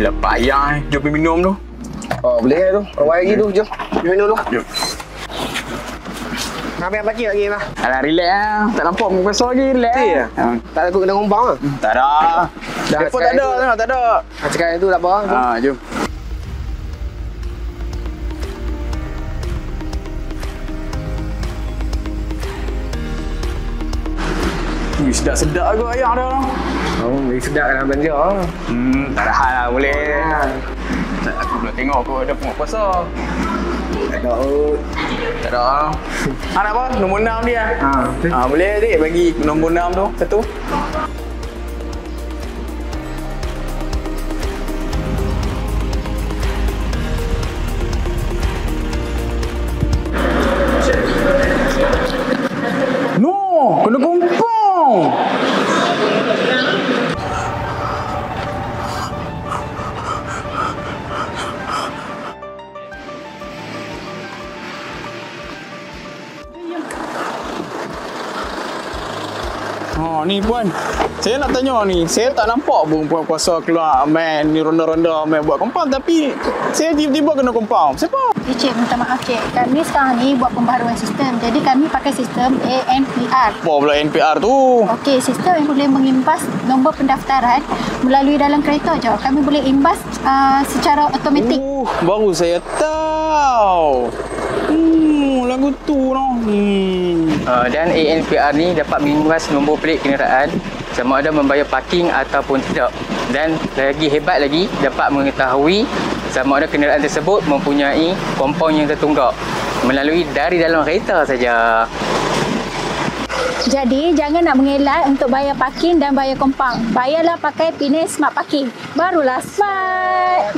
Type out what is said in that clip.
Lah payah. Jom pergi minum tu. Oh, boleh tu. Awal lagi tu. Jom. Jom minum dulu. Jom. Habis yang parking lagi lah. Alah, relax lah. Tak nampak muka besar lagi. Relax Betul lah. ya? Tak takut kena gombang lah. Tak ada. Depa tak ada. Tak ada. Cakap tu tak apa. Jom. Sedap-sedap aku ayam dah. Oh, lagi sedap dalam belanja. Tak ada hal lah. Boleh. Aku belum tengok aku ada pengok puasa. Tak ada. Tak ada. Nak apa? Nombor 6 dia. Boleh adik bagi nombor 6 tu satu. No, kena kumpul. Ni puan. Saya nak tanya ni, saya tak nampak pun puan kuasa keluar main ni ronda-ronda main buat kompang, tapi saya tiba-tiba kena kompang. Siapa? Cik, minta maaf cik. Kami sekarang ni buat pembaharuan sistem. Jadi kami pakai sistem ANPR. Apa pula NPR tu? Okey, sistem yang boleh mengimbas nombor pendaftaran melalui dalam kereta je. Kami boleh imbas secara automatik. Baru saya tahu. Lagu tu noh. Dan ANPR ni dapat mengimbas nombor pelik kenderaan sama ada membayar parking ataupun tidak. Dan lagi hebat lagi, dapat mengetahui sama ada kenderaan tersebut mempunyai kompon yang tertunggak melalui dari dalam kereta saja. Jadi, jangan nak mengelak untuk bayar parking dan bayar kompang. Bayarlah pakai Pinai Smart Parking. Barulah smart.